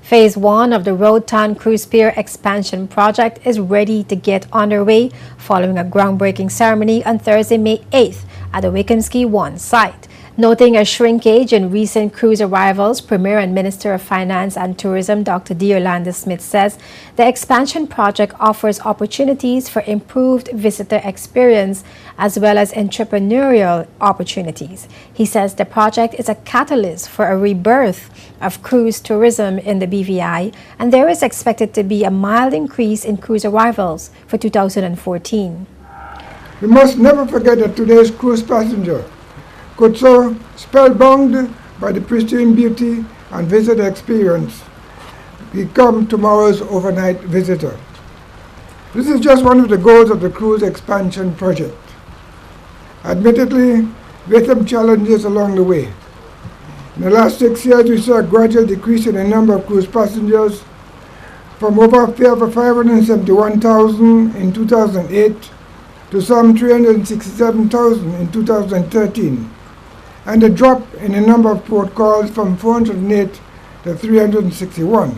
Phase 1 of the Road-Town Cruise Pier expansion project is ready to get underway following a groundbreaking ceremony on Thursday, May 8th at the Wickhamski 1 site. Noting a shrinkage in recent cruise arrivals, Premier and Minister of Finance and Tourism Dr. Yolanda Smith says the expansion project offers opportunities for improved visitor experience as well as entrepreneurial opportunities. He says the project is a catalyst for a rebirth of cruise tourism in the BVI, and there is expected to be a mild increase in cruise arrivals for 2014. We must never forget that today's cruise passenger could so spellbound by the pristine beauty and visitor experience become tomorrow's overnight visitor. This is just one of the goals of the cruise expansion project. Admittedly, with some challenges along the way. In the last 6 years, we saw a gradual decrease in the number of cruise passengers from over 571,000 in 2008 to some 367,000 in 2013. And a drop in the number of port calls from 408 to 361.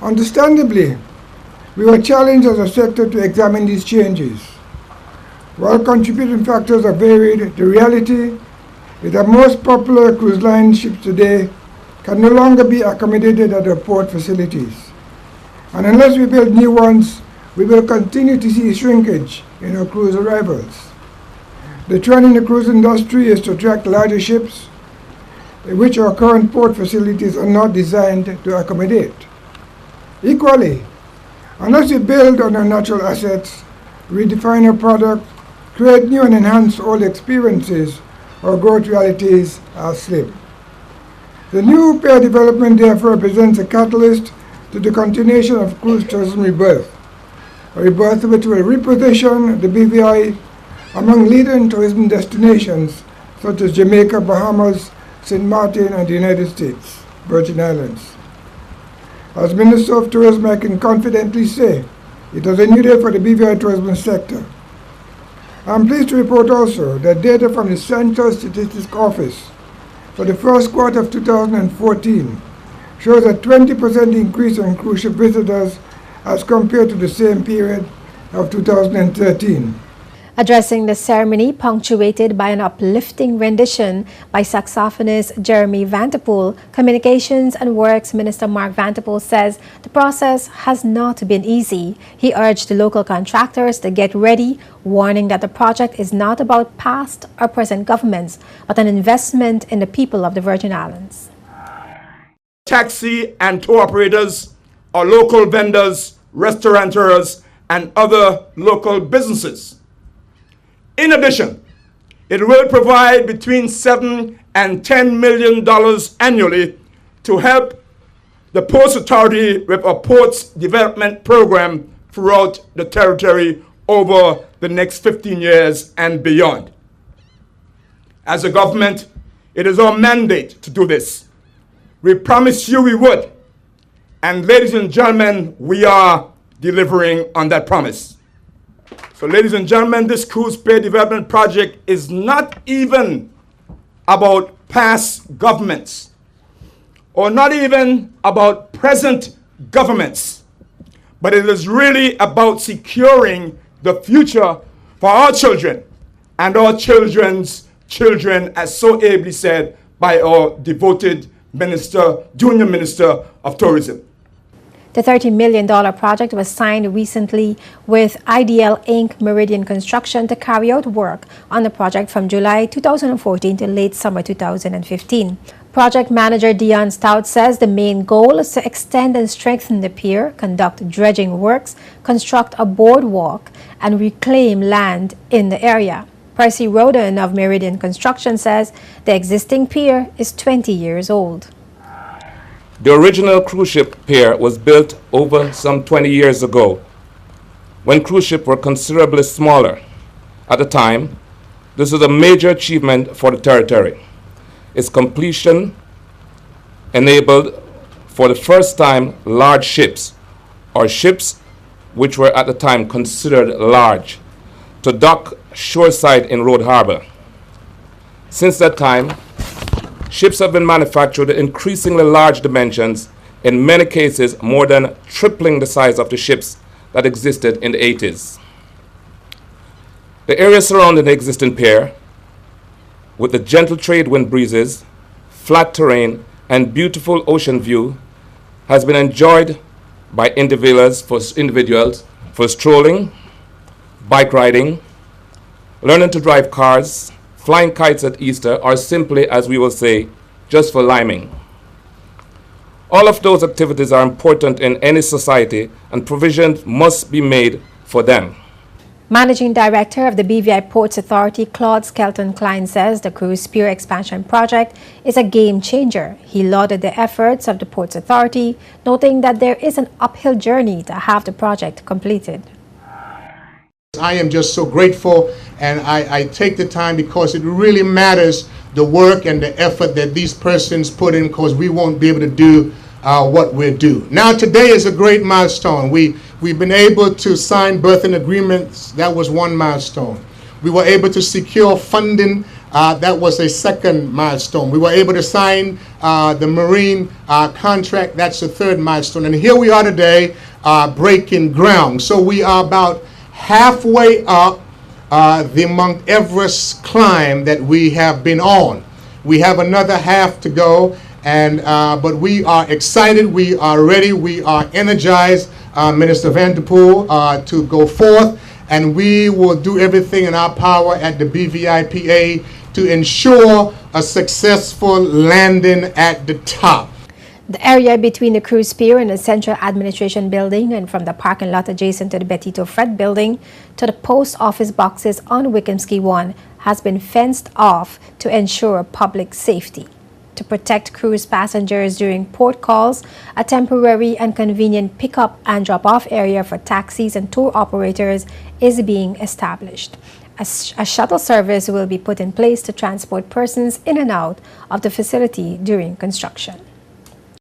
Understandably, we were challenged as a sector to examine these changes. While contributing factors are varied, the reality is that most popular cruise line ships today can no longer be accommodated at our port facilities. And unless we build new ones, we will continue to see shrinkage in our cruise arrivals. The trend in the cruise industry is to attract larger ships, which our current port facilities are not designed to accommodate. Equally, unless we build on our natural assets, redefine our product, create new and enhance old experiences, our growth realities are slim. The new pier development therefore represents a catalyst to the continuation of cruise tourism rebirth, a rebirth which will reposition the BVI among leading tourism destinations such as Jamaica, Bahamas, St. Martin, and the United States, Virgin Islands. As Minister of Tourism, I can confidently say it was a new day for the BVI tourism sector. I am pleased to report also that data from the Central Statistics Office for the first quarter of 2014 shows a 20% increase in cruise ship visitors as compared to the same period of 2013. Addressing the ceremony, punctuated by an uplifting rendition by saxophonist Jeremy Vanterpool, Communications and Works Minister Mark Vanterpool says the process has not been easy. He urged the local contractors to get ready, warning that the project is not about past or present governments, but an investment in the people of the Virgin Islands. Taxi and tour operators are local vendors, restaurateurs, and other local businesses. In addition, it will provide between $7 and $10 million annually to help the Ports Authority with a ports development program throughout the territory over the next 15 years and beyond. As a government, it is our mandate to do this. We promised you we would. And ladies and gentlemen, we are delivering on that promise. So ladies and gentlemen, this cruise pier development project is not even about past governments or not even about present governments, but it is really about securing the future for our children and our children's children, as so ably said by our devoted minister, junior minister of tourism. The $30 million project was signed recently with IDL Inc. Meridian Construction to carry out work on the project from July 2014 to late summer 2015. Project manager Dion Stout says the main goal is to extend and strengthen the pier, conduct dredging works, construct a boardwalk, and reclaim land in the area. Percy Roden of Meridian Construction says the existing pier is 20 years old. The original cruise ship pier was built over some 20 years ago, when cruise ships were considerably smaller. At the time, this was a major achievement for the territory. Its completion enabled, for the first time, large ships, or ships which were at the time considered large, to dock shoreside in Road Harbor. Since that time, ships have been manufactured at increasingly large dimensions, in many cases more than tripling the size of the ships that existed in the 80s. The area surrounding the existing pier, with the gentle trade wind breezes, flat terrain, and beautiful ocean view, has been enjoyed by individuals for strolling, bike riding, learning to drive cars, flying kites at Easter, or simply, as we will say, just for liming. All of those activities are important in any society, and provisions must be made for them. Managing Director of the BVI Ports Authority, Claude Skelton-Klein, says the cruise pier expansion project is a game changer. He lauded the efforts of the Ports Authority, noting that there is an uphill journey to have the project completed. I am just so grateful, and I take the time because it really matters the work and the effort that these persons put in, because we won't be able to do what we're due. Now today is a great milestone. We've been able to sign berthing agreements. That was one milestone. We were able to secure funding. That was a second milestone. We were able to sign the marine contract. That's the third milestone. And here we are today breaking ground. So we are about halfway up the Mount Everest climb that we have been on. We have another half to go, and but we are excited, we are ready, we are energized, Minister Vanderpool, to go forth, and we will do everything in our power at the BVIPA to ensure a successful landing at the top. The area between the cruise pier and the Central Administration Building, and from the parking lot adjacent to the Betito Fred Building to the post office boxes on Wickamsky 1, has been fenced off to ensure public safety. To protect cruise passengers during port calls, a temporary and convenient pickup and drop-off area for taxis and tour operators is being established. A shuttle service will be put in place to transport persons in and out of the facility during construction.